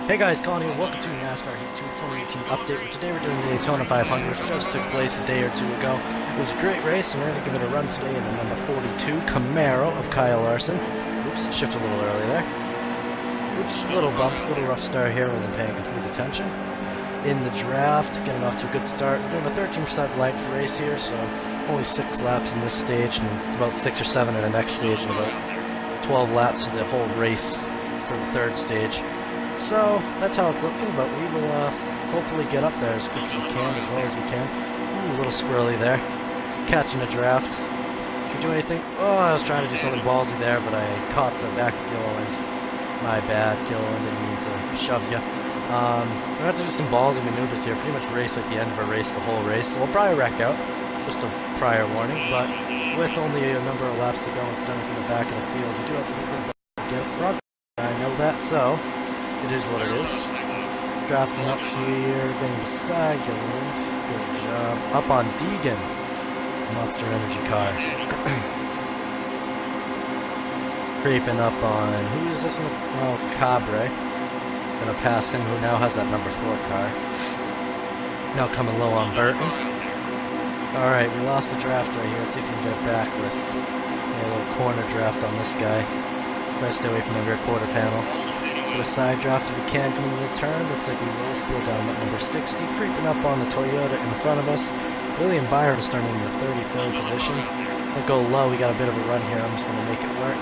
Hey guys, Colin here. Welcome to NASCAR Heat 2 2018 update. Today we're doing the Daytona 500, which just took place a day or two ago. It was a great race, and we're going to give it a run today in the number 42 Camaro of Kyle Larson. Oops, shifted a little early there. Oops, little bump, little rough start here. Wasn't paying complete attention. In the draft, getting off to a good start. We're doing a 13% length race here, so only 6 laps in this stage, and about 6 or 7 in the next stage, and about 12 laps for the whole race for the third stage. So that's how it's looking, but we will hopefully get up there as quick as we can, as well as we can. Ooh, a little squirrely there. Catching a draft. Should we do anything? Oh, I was trying to do something ballsy there, but I caught the back of Gilliland. My bad, Gilliland, didn't mean to shove you. We're going to have to do some ballsy maneuvers here, pretty much race like the end of a race, the whole race. So we'll probably wreck out, just a prior warning, but with only a number of laps to go and starting from the back of the field, we do have to be clean to get up front. I know that, so it is what it is. Drafting up here, getting beside Gilliland. Good job. Up on Deegan. Monster Energy car. Creeping up on, who is this? Oh, Cabre. Gonna pass him, who now has that number 4 car. Now coming low on Burton. Alright, we lost the draft right here. Let's see if we can get it back with a little corner draft on this guy. Try to stay away from the rear quarter panel. Get a side draft if we can coming to the turn. Looks like we will slow down at number 60. Creeping up on the Toyota in front of us. William Byron starting in the 33rd position. We'll go low. We got a bit of a run here. I'm just going to make it work.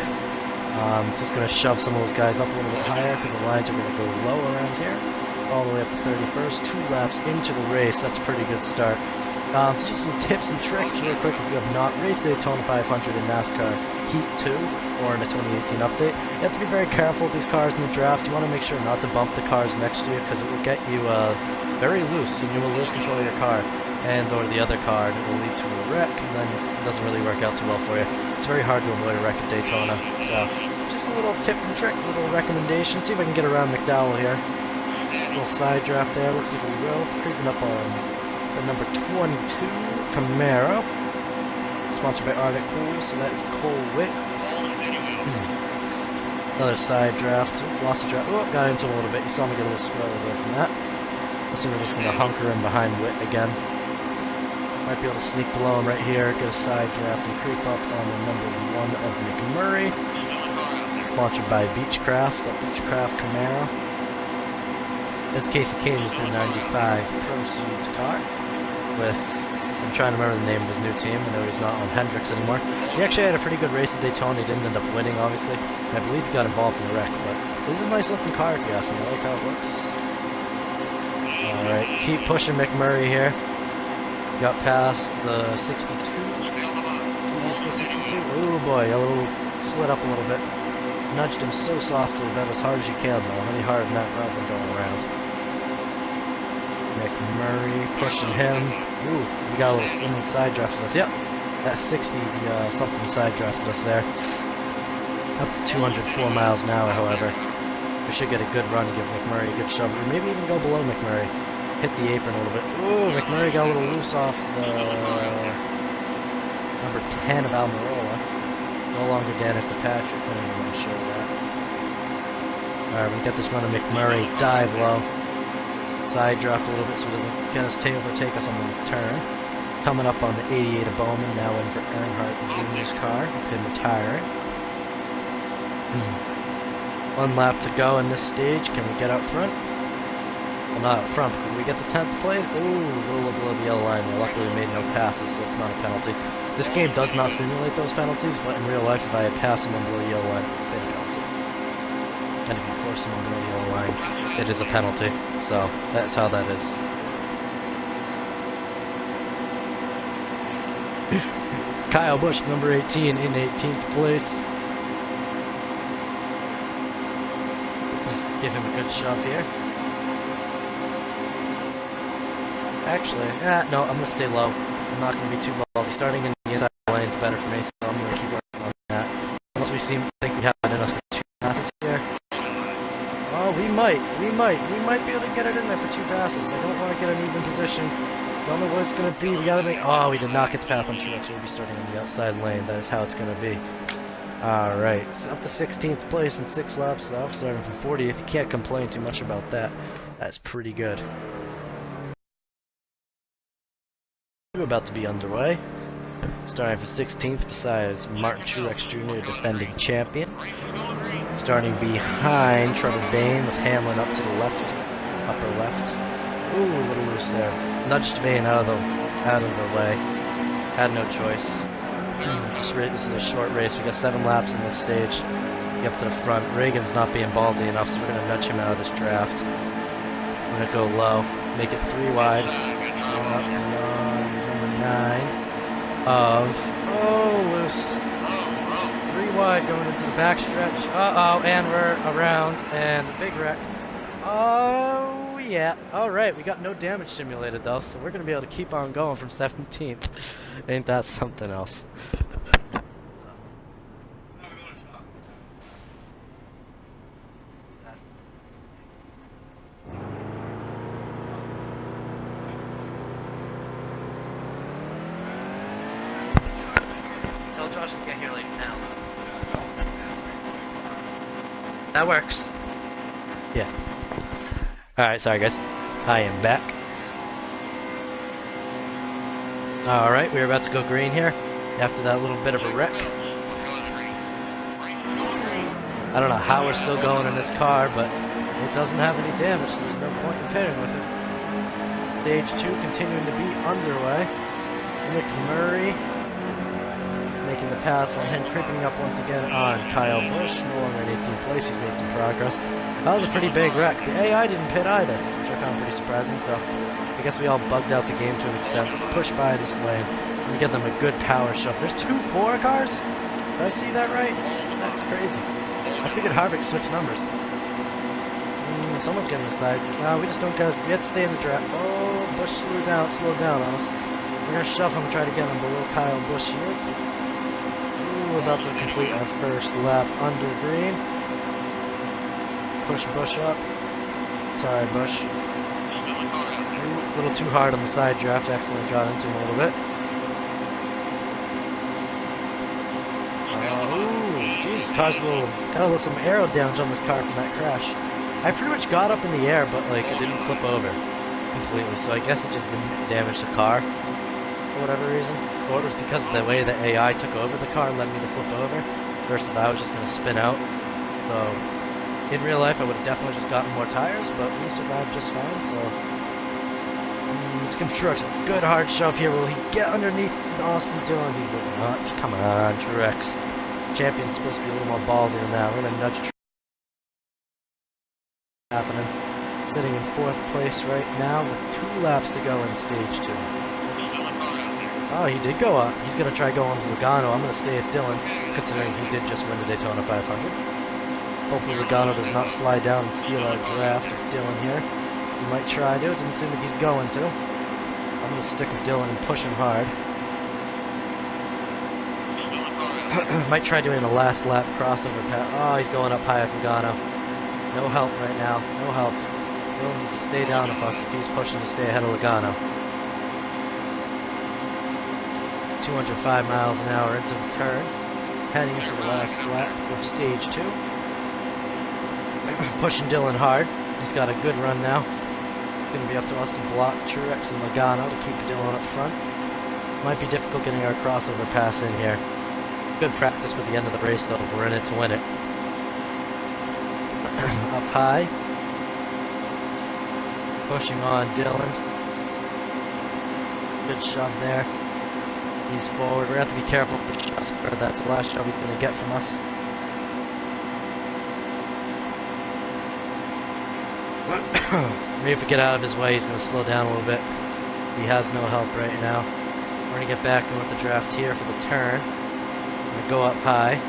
Just going to shove some of those guys up a little bit higher because the lines are going to go low around here. All the way up to 31st. 2 laps into the race. That's a pretty good start. So just some tips and tricks real quick if you have not raced the Daytona 500 in NASCAR Heat 2 or in the 2018 update. You have to be very careful with these cars in the draft. You want to make sure not to bump the cars next to you because it will get you very loose and you will lose control of your car and or the other car, and it will lead to a wreck, and then it doesn't really work out too well for you. It's very hard to avoid a wreck at Daytona. So just a little tip and trick, a little recommendation. See if I can get around McDowell here. A little side draft there. Looks like we will. Creeping up on the number 22 Camaro, sponsored by Arctic Cool, so that is Cole Witt. Another side draft. Lost the draft. Oh, got into a little bit. You saw me get a little squirrely there from that. Let's see, we're just going to hunker in behind Witt again. Might be able to sneak below him right here, get a side draft, and creep up on the number 1 of McMurray. Sponsored by Beechcraft, that Beechcraft Camaro. There's Casey Kane, who's the 95 Proceeds car. With, I'm trying to remember the name of his new team. I know he's not on Hendricks anymore. He actually had a pretty good race at Daytona. He didn't end up winning, obviously. And I believe he got involved in the wreck. But this is a nice looking car, if you ask me. I like how it looks. Alright, keep pushing McMurray here. Got past the 62. Who's the 62? Oh boy, a little slid up a little bit. Nudged him so softly, about as hard as you can, though. Any harder than that, rather than going around. McMurray pushing him. Ooh, we got a little slim side draft with us. Yep, that 60 something side draft with us there. Up to 204 miles an hour, however. We should get a good run, give McMurray a good shove. Or maybe even go below McMurray. Hit the apron a little bit. Ooh, McMurray got a little loose off the number 10 of Almirola. No longer Danica Patrick. I don't even want to show that. Alright, we get this run of McMurray. Dive low. Side draft a little bit so he doesn't get us overtake us on the turn. Coming up on the 88 of Bowman, now in for Earnhardt Jr.'s car. Him retiring. 1 lap to go in this stage. Can we get out front? Well, not out front, but can we get the 10th place? Ooh, a little below the yellow line there. Luckily we made no passes, so it's not a penalty. This game does not simulate those penalties, but in real life, if I had passed someone below the yellow line, it would have been a penalty. And if you force someone below the yellow line, it is a penalty. So, that's how that is. Kyle Busch, number 18, in 18th place. Give him a good shove here. Actually, no, I'm going to stay low. I'm not going to be too ballsy. Starting in the inside lane is better for me, so I'm going to keep working on that. Unless we think we have it in us for 2 passes here. Oh, we might be able to get it in there for 2 passes. I don't want to get an even position. Don't know what it's going to be. We got to make, oh, we did not get the path on truck, so we'll be starting in the outside lane. That is how it's going to be. Alright, so up to 16th place in 6 laps though, starting from 40th. You can't complain too much about that. That's pretty good. We're about to be underway. Starting for 16th besides Martin Truex Jr., defending champion. Starting behind Trevor Bayne with Hamlin up to the left, upper left. Ooh, a little loose there. Nudged Bayne out of the way. Had no choice. This is a short race. We got 7 laps in this stage. Get up to the front. Reagan's not being ballsy enough, so we're gonna nudge him out of this draft. I'm gonna go low, make it 3 wide. Up number 9 of loose. 3 wide going into the backstretch. And we're around and a big wreck. Oh yeah. Alright, we got no damage simulated though, so we're gonna be able to keep on going from 17th. Ain't that something else? Tell Josh to get here like now. That works. Yeah. Alright, sorry guys. I am back. Alright, we're about to go green here after that little bit of a wreck. I don't know how we're still going in this car, but it doesn't have any damage, so there's no point in pitting with it. Stage 2 continuing to be underway. Nick Murray making the pass on him, creeping up once again on Kyle Busch, no longer in 18th place. He's made some progress. That was a pretty big wreck. The AI didn't pit either, which I found pretty surprising, so I guess we all bugged out the game to an extent. Let's push by this lane and give them a good power shove. There's 2 4 cars? Did I see that right? That's crazy. I figured Harvick switched numbers. Someone's getting inside. No, we just don't, guys. We have to stay in the draft. Oh, Busch slowed down on us. We're going to shove him and try to get him below Kyle Busch here. We're about to complete our first lap under green. Push Busch up. Sorry, Busch. A little too hard on the side draft. Accidentally got into him a little bit. Ooh, Jesus, got a little some aero damage on this car from that crash. I pretty much got up in the air, but like it didn't flip over completely. So I guess it just didn't damage the car for whatever reason. Or it was because of the way the AI took over the car and led me to flip over, versus I was just going to spin out. So, in real life, I would have definitely just gotten more tires, but we survived just fine, so... Let's give Truex a good hard shove here. Will he get underneath Austin Dillon? He will not. Come on, Truex. Champion's supposed to be a little more ballsy than that. We're going to nudge Truex. Happening. Sitting in 4th place right now with 2 laps to go in stage 2. Oh, he did go up. He's going to try going to Logano. I'm going to stay at Dillon, considering he did just win the Daytona 500. Hopefully Logano does not slide down and steal our draft with Dillon here. He might try to. It doesn't seem like he's going to. I'm going to stick with Dillon and push him hard. Might try doing the last lap crossover pass. Oh, he's going up high at Logano. No help right now. No help. Dillon needs to stay down with us if he's pushing to stay ahead of Logano. 205 miles an hour into the turn, heading into the last lap of stage 2. Pushing Dillon hard. He's got a good run now. It's going to be up to us to block Truex and Logano to keep Dillon up front. Might be difficult getting our crossover pass in here. Good practice for the end of the race though, if we're in it to win it. Up high. Pushing on Dillon. Good shove there. He's forward. We're going to have to be careful with the shots. That's the last shove he's going to get from us. Maybe if we get out of his way, he's going to slow down a little bit. He has no help right now. We're going to get back in with the draft here for the turn. We're going to go up high.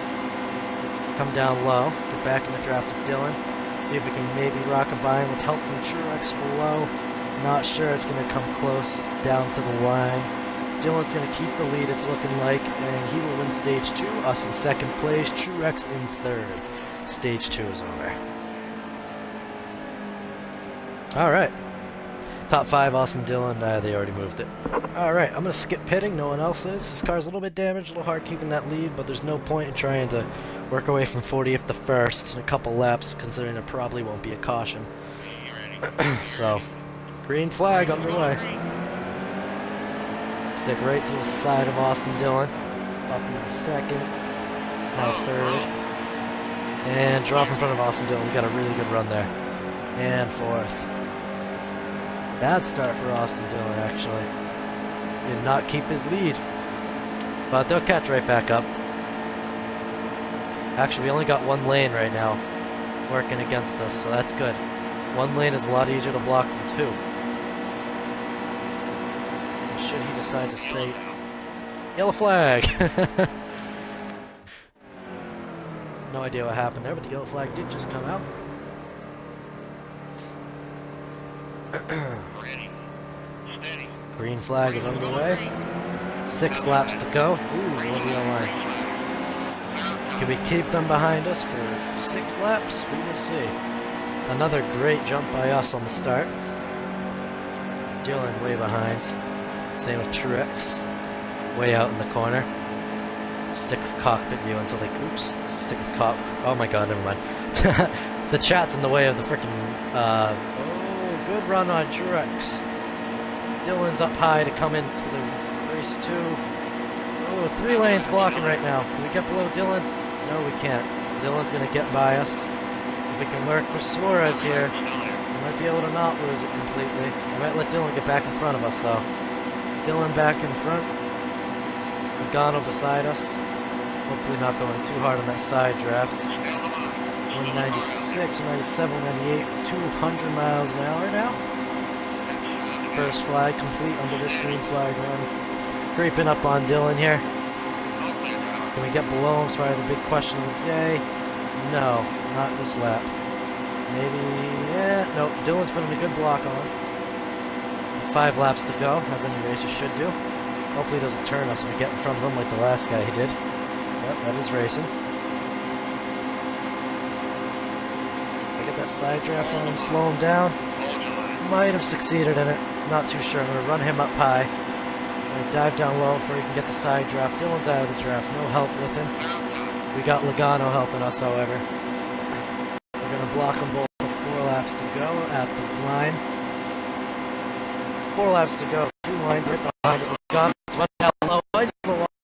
Come down low. Get back in the draft with Dillon. See if we can maybe rock a by him with help from Truex below. Not sure it's going to come close down to the line. Dillon's going to keep the lead, it's looking like, and he will win stage 2. Us in 2nd place, Truex in 3rd. Stage 2 is over. Alright. Top 5, Austin Dillon. They already moved it. Alright, I'm going to skip pitting. No one else is. This car's a little bit damaged, a little hard keeping that lead, but there's no point in trying to work away from 40th to first in a couple laps, considering there probably won't be a caution. So, green flag underway. Stick right to the side of Austin Dillon. Up in second. Now third. And drop in front of Austin Dillon. We got a really good run there. And fourth. Bad start for Austin Dillon, actually. Did not keep his lead. But they'll catch right back up. Actually, we only got one lane right now working against us, so that's good. One lane is a lot easier to block than two. And should he decide to stay... Yellow flag! No idea what happened there, but the yellow flag did just come out. Ready. Steady. Green flag is underway. 6 laps to go. Ooh, we'll be on line. Can we keep them behind us for 6 laps? We will see. Another great jump by us on the start. Dylan way behind. Same with Truex. Way out in the corner. Stick with cockpit view until they... Oops. Stick with cock... Oh my god, never mind. The chat's in the way of the freaking... Oh, good run on Truex. Dylan's up high to come in for the race 2. Oh, 3 lanes blocking right now. Can we get below Dylan? No, we can't. Dylan's going to get by us. If we can work with Suarez here, we might be able to not lose it completely. I might let Dylan get back in front of us, though. Dylan back in front. Logano beside us. Hopefully not going too hard on that side draft. 196, 197, 198, 200 miles an hour now. First flag complete under this green flag run. Creeping up on Dylan here. Can we get below him? It's probably the big question of the day. No, not this lap. Maybe, yeah, nope. Dylan's putting a good block on. 5 laps to go, as any racer should do. Hopefully he doesn't turn us if we get in front of him like the last guy he did. Yep, that is racing. I get that side draft on him, slow him down. Might have succeeded in it. Not too sure. I'm going to run him up high. I'm going to dive down low before he can get the side draft. Dylan's out of the draft. No help with him. We got Logano helping us, however. We're going to block them both with 4 laps to go at the line. 4 laps to go. 2 lines right behind us. Logano running down low. Out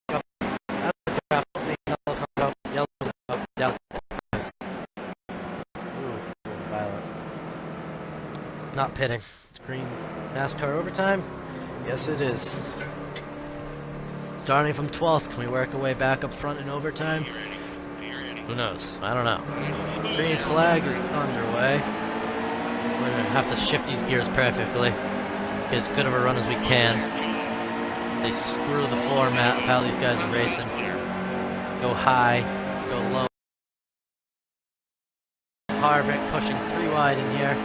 of the draft. Yellow comes out. Yellow up. Down. Ooh, violent. Not pitting. It's green. NASCAR overtime? Yes, it is. Starting from 12th, can we work our way back up front in overtime? Who knows? I don't know. Green flag is underway. We're going to have to shift these gears perfectly. Get as good of a run as we can. They screw the format of how these guys are racing. Go high. Let's go low. Harvick pushing 3 wide in here.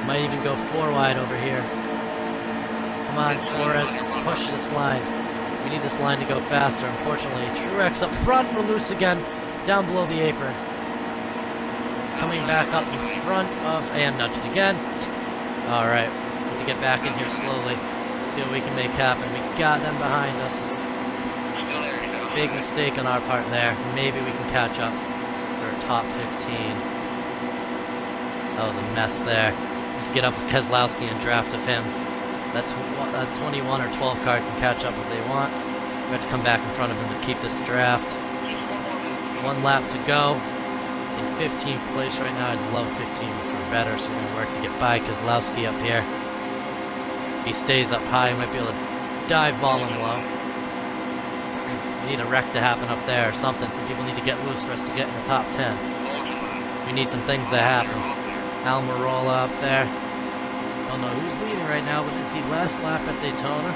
Might even go 4 wide over here. Come on, Suarez, push this line. We need this line to go faster. Unfortunately, Truex up front, we're loose again, down below the apron. Coming back up in front of, and nudged again. All right, need to get back in here slowly. See what we can make happen. We got them behind us. Big mistake on our part there. Maybe we can catch up for a top 15. That was a mess there. To get up with Keselowski and draft of him. That 21 or 12 car can catch up if they want. We have to come back in front of him to keep this draft. 1 lap to go. In 15th place right now. I'd love 15th for better, so we're going to work to get by Keselowski up here. If he stays up high, he might be able to dive ball him low. We need a wreck to happen up there or something. Some people need to get loose for us to get in the top 10. We need some things to happen. Almirola up there. I don't know who's leading right now, but it's the last lap at Daytona.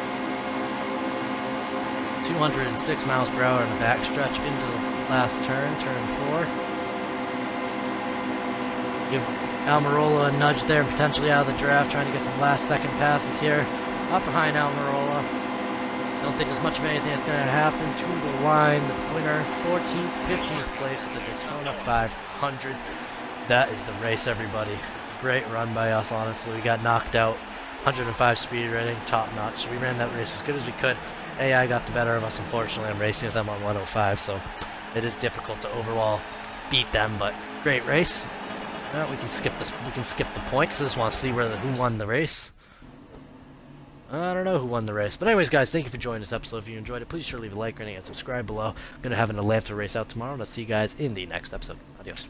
206 miles per hour in the backstretch into the last turn, turn 4. Give Almirola a nudge there, potentially out of the draft, trying to get some last second passes here. Up behind Almirola. I don't think there's much of anything that's going to happen. To the line, the winner, 14th, 15th place at the Daytona 500. That is the race, everybody. Great run by us, honestly. We got knocked out. 105 speed rating, top notch. So we ran that race as good as we could. AI got the better of us, unfortunately. I'm racing them on 105, so it is difficult to overall beat them, but great race. Well, we can skip this. We can skip the point because I just want to see who won the race. I don't know who won the race. But anyways, guys, thank you for joining this episode. If you enjoyed it, please sure leave a like, rating, and subscribe below. I'm going to have an Atlanta race out tomorrow, and I'll see you guys in the next episode. Adios.